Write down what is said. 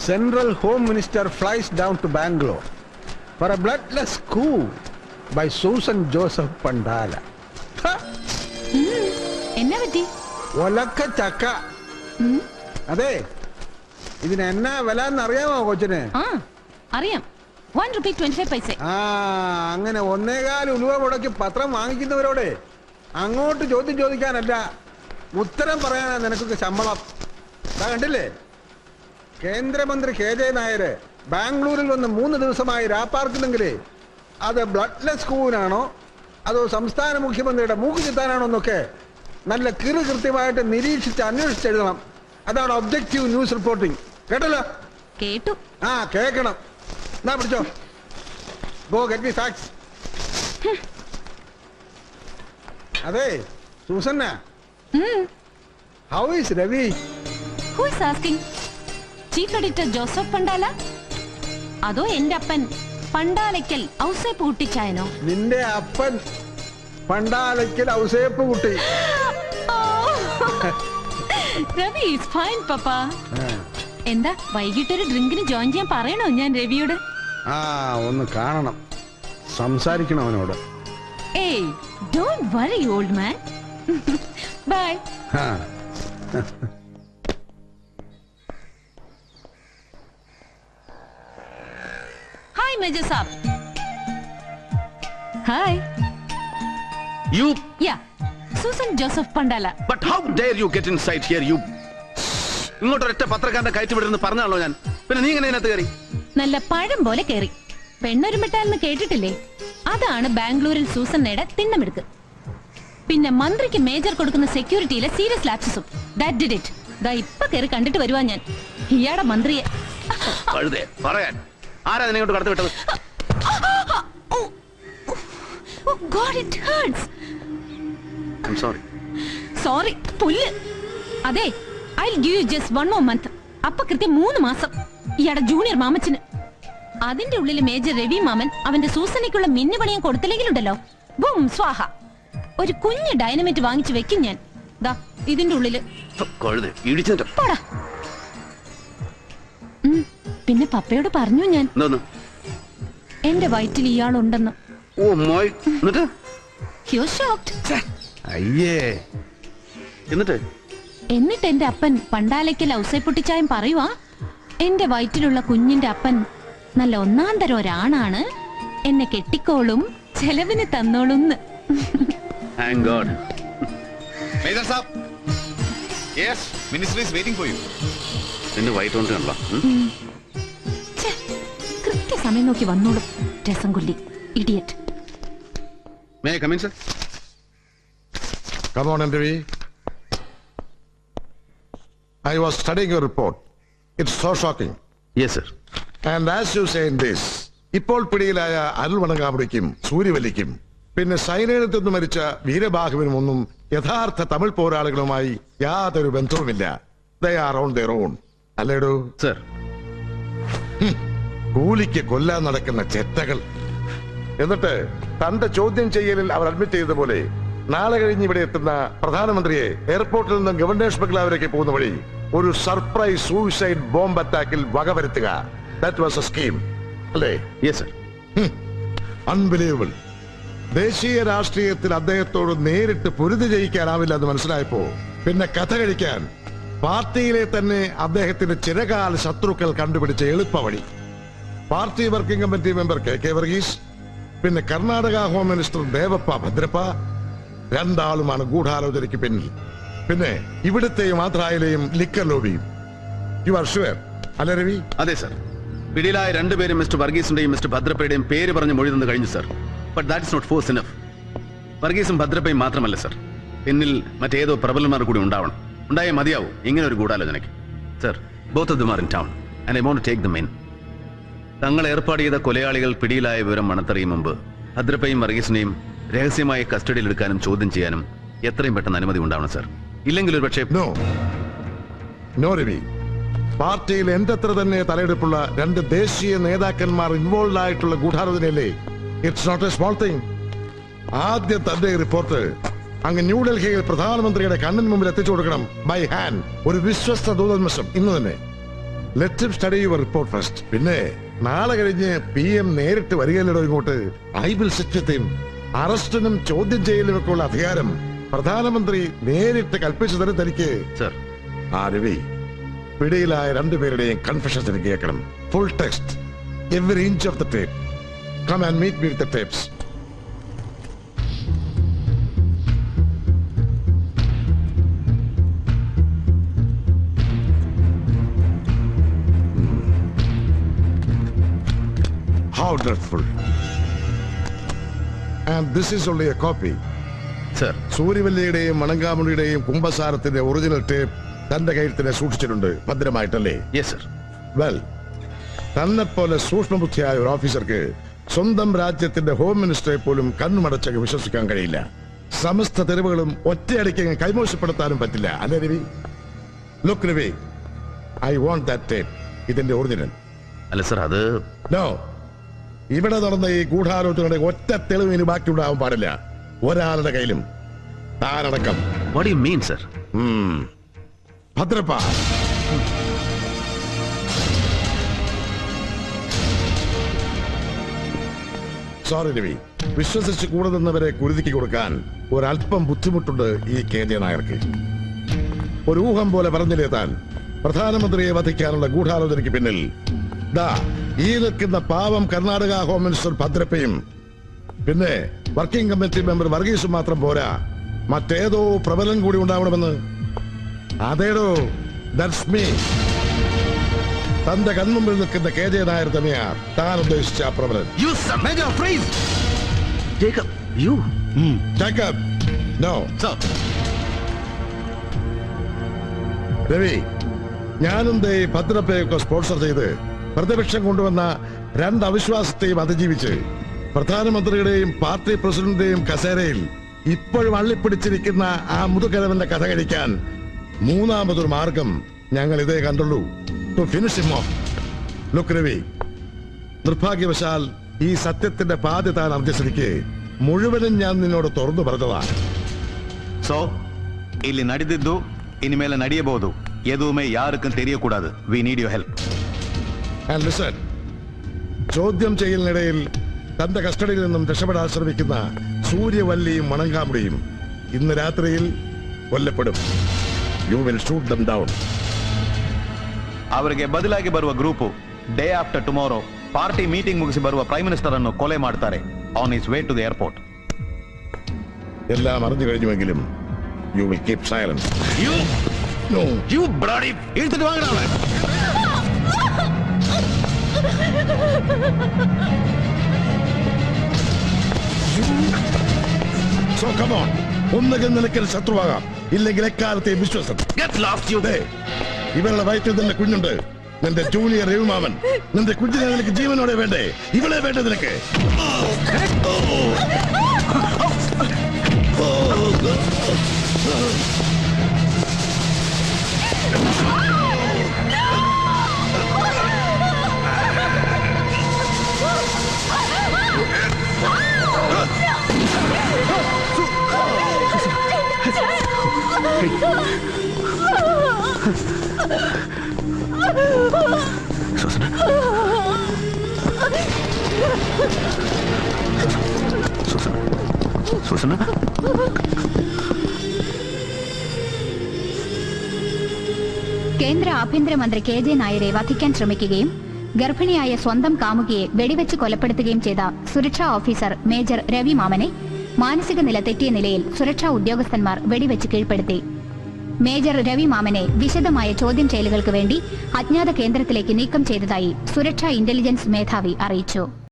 Central Home Minister flies down to Bangalore for a bloodless coup by Susan Joseph Pandala. എന്നാ പറ്റി? ഒലക്ക ചക്ക. അതെ, ഇതിന് എന്നാ വില എന്നറിയാമോ കൊച്ചിന്? അറിയാം. 1 rupee 25 paise. അങ്ങനെ 1.25 ഉലുവ മുടക്കി പത്രം വാങ്ങിക്കുന്നവരോട് അങ്ങോട്ട് ചോദ്യം ചോദിക്കാനല്ല, ഉത്തരം പറയാനാ നിനക്കൊക്കെ ശമ്പളം. കണ്ടില്ലേ, കേന്ദ്രമന്ത്രി KJ നായർ ബാംഗ്ലൂരിൽ വന്ന് 3 ദിവസമായി രാപ്പാർക്കുന്നെങ്കിൽ അത് ബ്ലഡ്ലെസ് കൂവിനാണോ അതോ സംസ്ഥാന മുഖ്യമന്ത്രിയുടെ മൂക്ക് ചിത്താനാണോ എന്നൊക്കെ നല്ല കൃത്യമായിട്ട് നിരീക്ഷിച്ച് അന്വേഷിച്ചെഴുതണം. അതാണ് ഒബ്ജക്റ്റീവ് ന്യൂസ് റിപ്പോർട്ടിംഗ്. കേട്ടല്ലോ? കേട്ടു. കേൾക്കണം. എന്നാ പിടിച്ചോ. Go get me facts. അതെ Susanna, how is Ravi? Who is asking? Chief Editor Joseph Pandala? അതോ എന്റെ അപ്പൻ പണ്ടാലയ്ക്കൽ ഔസേപ്പ് കുട്ടിച്ചായനോ? നിന്റെ അപ്പൻ പണ്ടാലയ്ക്കൽ ഔസേപ്പ് കുട്ടി. രവി ഈസ് ഫൈൻ പപ്പ. എന്താ വൈകിട്ടൊരു ഡ്രിങ്കിന് ജോയിൻ ചെയ്യാൻ പറയണോ ഞാൻ രവിയോട്? ഒന്ന് കാണണം, സംസാരിക്കണം അവനോട്. Hey don't worry old man. Bye. Hi Major Saab. Hi. You? Yeah, Susan Joseph Pandala. But how dare you get inside here, you? ഇങ്ങോട്ടൊരൊറ്റ പത്രക്കാരന്റെ കയറ്റി വിടുന്നു പറഞ്ഞാണല്ലോ ഞാൻ. പിന്നെ നീ എങ്ങനെ ഇതിനകത്ത് കയറി? നല്ല പഴം പോലെ കയറി. പെണ്ണൊരുമിട്ടാലെന്ന് കേട്ടിട്ടില്ലേ? അതാണ് ബാംഗ്ലൂരിൽ സൂസന്നയുടെ തിണ്ണമെടുക്ക്. പിന്നെ മന്ത്രിക്ക് മേജർ കൊടുക്കുന്ന സെക്യൂരിറ്റിയിലെ സീരിയസ് ലാപ്സസും. That did it. ദാ ഇപ്പൊ കയറി കണ്ടിട്ട് വരുവാ ഞാൻ ഇയാടെ മന്ത്രിയെ. പറയാൻ ആരാ നിന്നെ ഇങ്ങോട്ട് കടത്തി വിട്ടത്? Oh God, it hurts. I'm sorry. Sorry, പുല്ല്. അതെ, I'll give you just 1 more month. അപ്പൊ കൃത്യം 3 മാസം ഇയാടെ ജൂനിയർ മാമച്ചന്. അതിന്റെ ഉള്ളിൽ മേജർ രവി മാമൻ അവന്റെ സൂസനയ്ക്കുള്ള മിന്നുപണിയും കൊടുത്തില്ലെങ്കിലുണ്ടല്ലോ, ബും സ്വാഹ. ഒരു കുഞ്ഞ് ഡൈനമൈറ്റ് വാങ്ങിച്ചു വെക്കും ഞാൻ. ദാ ഇതിന്റെ ഉള്ളില്. പോടാ. പിന്നെ പപ്പയോട് പറഞ്ഞു ഞാൻ എന്റെ വയറ്റിൽ ഇയാളുണ്ടെന്ന്. എന്നിട്ട് എന്റെ അപ്പൻ പണ്ടാലയ്ക്കൽ ഔസേപ്പൊട്ടിച്ചായം പറയുവാ, എന്റെ വയറ്റിലുള്ള കുഞ്ഞിന്റെ അപ്പൻ നല്ല ഒന്നാന്തരം ഒരാണാണ്, എന്നെ കെട്ടിക്കോളും, ചെലവിന് തന്നോളും. കൃത്യസമയം നോക്കി വന്നോളും. രസം കൊല്ലി, idiot. May I come in, sir? Come on, MTV. I was studying your report. It's so shocking. Yes, sir. And as you say in this, ഇപ്പോൾ പിടിയിലായ അരുൾ വണങ്ങാമുടിക്കും സൂര്യവല്ലിക്കും പിന്നെ സൈന്യത്തിൽ നിന്ന് മരിച്ച വീരബാഹുവിനും ഒന്നും യഥാർത്ഥ തമിഴ് പോരാളികളുമായി യാതൊരു ബന്ധവുമില്ല. They are on their own. അല്ലേടോ? സർ. കൂലിക്ക് കൊല്ലാൻ നടക്കുന്ന ചെറ്റകൾ. എന്നിട്ട് തന്റെ ചോദ്യം ചെയ്യലിൽ അവർ അഡ്മിറ്റ് ചെയ്തതുപോലെ നാളെ കഴിഞ്ഞ് ഇവിടെ എത്തുന്ന പ്രധാനമന്ത്രിയെ എയർപോർട്ടിൽ നിന്ന് ഗവർണേഴ്സ് ബംഗ്ലാവിലേക്ക് പോകുന്ന വഴി ഒരു സർപ്രൈസ് സൂയിസൈഡ് ബോംബ് അറ്റാക്കിൽ വകവരുത്തുക. ദാറ്റ് വാസ് എ സ്കീം, അല്ലേ? Yes sir. അൺബിലീവബിൾ. ദേശീയ രാഷ്ട്രീയത്തിൽ അദ്ദേഹത്തോട് നേരിട്ട് പൊരുതി ജയിക്കാനാവില്ല എന്ന് മനസ്സിലായപ്പോ പിന്നെ കഥ കഴിക്കാൻ പാർട്ടിയിലെ തന്നെ അദ്ദേഹത്തിന്റെ ചിരകാല ശത്രുക്കൾ കണ്ടുപിടിച്ച എളുപ്പവഴി. Party working committee member KK Varghese, പിന്നെ കർണാടക ഹോം മിനിസ്റ്റർ ദേവപ്പ ഭദ്രപ്പ, രണ്ടാളുമാണ് ഗൂഢാലോചനയ്ക്ക് പിന്നിൽ. പിന്നെ ഇവിടുത്തെയും ആന്ധ്രയിലെയും ലിക്കർ ലോബിയും. യു ആർ ഷുവർ, അല്ലേ രവി? അതെ സർ. പിടിയിലായ രണ്ടുപേരും മിസ്റ്റർ വർഗീസിന്റെയും മിസ്റ്റർ ഭദ്രപ്പയുടെയും പേര് പറഞ്ഞ് മൊഴി തന്നു കഴിഞ്ഞു sir. But that is not force enough. വർഗീസും ഭദ്രപ്പയും മാത്രമല്ല സർ, പിന്നിൽ മറ്റേതോ പ്രബലന്മാർ കൂടി ഉണ്ടാവണം. ഉണ്ടായേ മതിയാവും ഇങ്ങനെ ഒരു ഗൂഢാലോചനയ്ക്ക്. Sir, both of them are in town and I want to take them in. തങ്ങൾ ഏർപ്പാട് ചെയ്ത കൊലയാളികൾ പിടിയിലായ വിവരം മണത്തറിയും മുമ്പ് ഭദ്രപ്പയും വർഗീസിനെയും രഹസ്യമായി കസ്റ്റഡിയിലെടുക്കാനും ചോദ്യം ചെയ്യാനും എത്രയും പെട്ടെന്ന് അനുമതി ഉണ്ടാവണം സർ. ഇല്ലെങ്കിൽ ഒരു പക്ഷേ നോ രവി. പാർട്ടിയിൽ എന്റെ അത്ര തന്നെ തലയെടുപ്പുള്ള 2 ദേശീയ നേതാക്കന്മാർ ഇൻവോൾവ് ആയിട്ടുള്ള ഗൂഢാലോചനയല്ലേ? It's not a small thing. ആദ്യം തന്റെ റിപ്പോർട്ട് അങ്ങ് ന്യൂഡൽഹിയിൽ പ്രധാനമന്ത്രിയുടെ കണ്ണിന് മുമ്പിൽ എത്തിച്ചു കൊടുക്കണം. By hand. ഒരു വിശ്വസ്ത ദൂതന്മഷം ഇന്ന് തന്നെ. Let him study your report first. പിന്നെ നാളെ കഴിഞ്ഞ് PM നേരിട്ട് വരികയല്ലോ ഇങ്ങോട്ട്. I will sit with him. അറസ്റ്റിനും ചോദ്യം ചെയ്യലിനും ഒക്കെ ഉള്ള അധികാരം പ്രധാനമന്ത്രി നേരിട്ട് കൽപ്പിച്ചു തരും തനിക്ക്. സർ, ആ രവി, പിടിയിലായ രണ്ടുപേരുടെയും കൺഫെഷൻസ് എനിക്ക് കേൾക്കണം. Full text, every inch of the tape. Come and meet me with the tapes. How dreadful. And this is only a copy. Sir. സൂര്യവല്ലിയുടെയും മണങ്കാമുടിയുടെയും കുംഭസാരത്തിന്റെ ഒറിജിനൽ ടേപ്പ് തന്റെ കയ്യിൽ തന്നെ സൂക്ഷിച്ചിട്ടുണ്ട്, ഭദ്രമായിട്ടല്ലേ? Yes sir. വെൽ, തന്നെ പോലെ സൂക്ഷ്മബുദ്ധിയായ ഒരു ഓഫീസർക്ക് സ്വന്തം രാജ്യത്തിന്റെ ഹോം മിനിസ്റ്ററെ പോലും കണ്ണുമടച്ചങ്ങ് വിശ്വസിക്കാൻ കഴിയില്ല. സമസ്ത തെരുവുകളും ഒറ്റയടിക്ക് കൈമോശപ്പെടുത്താനും പറ്റില്ല, അല്ലേ Ravi? Look Ravi, I want that tape. ഇതിന്റെ ഒറിജിനൽ. അല്ല സർ, അത് നോ. ഇവിടെ നടന്ന ഈ ഗൂഢാലോചനയുടെ ഒറ്റ തെളിവ് ഇനി ബാക്കി ഉണ്ടാവാൻ പാടില്ല, ഒരാളുടെ കയ്യിലും, താനടക്കം. What do you mean sir? Bhadrappa, sorry Ravi, വിശ്വസിച്ച് കൂടെ നിന്നവരെ കുരുതിക്ക് കൊടുക്കാൻ ഒരല്പം ബുദ്ധിമുട്ടുണ്ട് ഈ KJ നായർക്ക്. ഒരു ഊഹം പോലെ പറഞ്ഞില്ലേ താൻ, പ്രധാനമന്ത്രിയെ വധിക്കാനുള്ള ഗൂഢാലോചനയ്ക്ക് പിന്നിൽ ദാ ഈ നിൽക്കുന്ന പാവം കർണാടക ഹോം മിനിസ്റ്റർ ഭദ്രപ്പയും പിന്നെ വർക്കിംഗ് കമ്മിറ്റി മെമ്പർ വർഗീസും മാത്രം പോരാ, മറ്റേതോ പ്രബലൻ കൂടി ഉണ്ടാവണമെന്ന്. അതേടോ, ദാറ്റ്സ് മീ. തന്റെ കൺമുമ്പിൽ നിൽക്കുന്ന KJ നായർ തന്നെയാ താൻ ഉദ്ദേശിച്ച ആ പ്രബലൻ. Jacob, no. രവി, ഞാനും ദേ ഭദ്രപ്പയൊക്കെ സ്പോൺസർ ചെയ്ത് പ്രതിപക്ഷം കൊണ്ടുവന്ന രണ്ട് അവിശ്വാസത്തെയും അതിജീവിച്ച് പ്രധാനമന്ത്രിയുടെയും പാർട്ടി പ്രസിഡന്റിന്റെയും കസേരയിൽ ഇപ്പോഴും അള്ളിപ്പിടിച്ചിരിക്കുന്ന ആ മുതുകരവന്റെ കഥ കഴിക്കാൻ മൂന്നാമതൊരു മാർഗം ഞങ്ങൾ ഇതേ കണ്ടുള്ളൂ. To finish him off. Look Ravi, നിർഭാഗ്യവശാൽ ഈ സത്യത്തിന്റെ പാതി താൻ അർജിസ്ഥിതിക്ക് മുഴുവനും ഞാൻ നിന്നോട് തുറന്നു പറഞ്ഞതാണ്. സോ ಇಲ್ಲಿ ನಡೆದಿದ್ದು ಇನ್ಮೇಲೆ ನಡೆಯಬಹುದು. ಎದುವೇ ಯಾರಕ್ಕೂ ತೆರೆಯಕೂಡದು. We need your help. And listen, ചോദ്യം ചെയ്യലിനിടയിൽ തന്റെ കസ്റ്റഡിയിൽ നിന്നും രക്ഷപ്പെടാൻ ശ്രമിക്കുന്ന സൂര്യവല്ലിയും മണങ്കാമുടിയും ഇന്ന് രാത്രിയിൽ കൊല്ലപ്പെടും. You will shoot them down. ಅವರಿಗೆ ಬದಲಾಗಿ ಬರುವ group day after tomorrow party meeting ಮುಗಿಸಿ ಬರುವ ಪ್ರೈಮ್ ಮಿನಿಸ್ಟರ್ ಅನ್ನು ಕೊಲೆ ಮಾಡ್ತಾರೆ on his way to the airport. എല്ലാം അറിഞ്ഞു കഴിഞ്ഞുവെങ്കിലും യു വിൽ കീപ് സൈലൻസ്. എടുത്തിട്ട് വാങ്ങണ. So come on, ഒന്നുകിൽ നിനക്ക് ശത്രുവാകാം, ഇല്ലെങ്കിൽ എക്കാലത്തെ വിശ്വാസം. ഇവരുടെ വയറ്റിൽ തന്നെ കുഞ്ഞുണ്ട്, നിന്റെ ജൂനിയർ രവിമാമൻ. നിന്റെ കുഞ്ഞിനെ നിനക്ക് ജീവനോടെ വേണ്ടേ? ഇവളെ വേണ്ടേ നിനക്ക്? സുസന, കേന്ദ്ര ആഭ്യന്തരമന്ത്രി KJ നായരെ വധിക്കാൻ ശ്രമിക്കുകയും ഗർഭിണിയായ സ്വന്തം കാമുകിയെ വെടിവെച്ച് കൊലപ്പെടുത്തുകയും ചെയ്ത സുരക്ഷാ ഓഫീസർ മേജർ രവി മാമനെ മാനസിക നില തെറ്റിയ നിലയിൽ സുരക്ഷാ ഉദ്യോഗസ്ഥന്മാർ വെടിവെച്ച് കീഴ്പ്പെടുത്തി. മേജർ രവി മാമനെ വിശദമായ ചോദ്യം ചെയ്യലുകൾക്ക് വേണ്ടി അജ്ഞാത കേന്ദ്രത്തിലേക്ക് നീക്കം ചെയ്തതായി സുരക്ഷാ ഇന്റലിജൻസ് മേധാവി അറിയിച്ചു.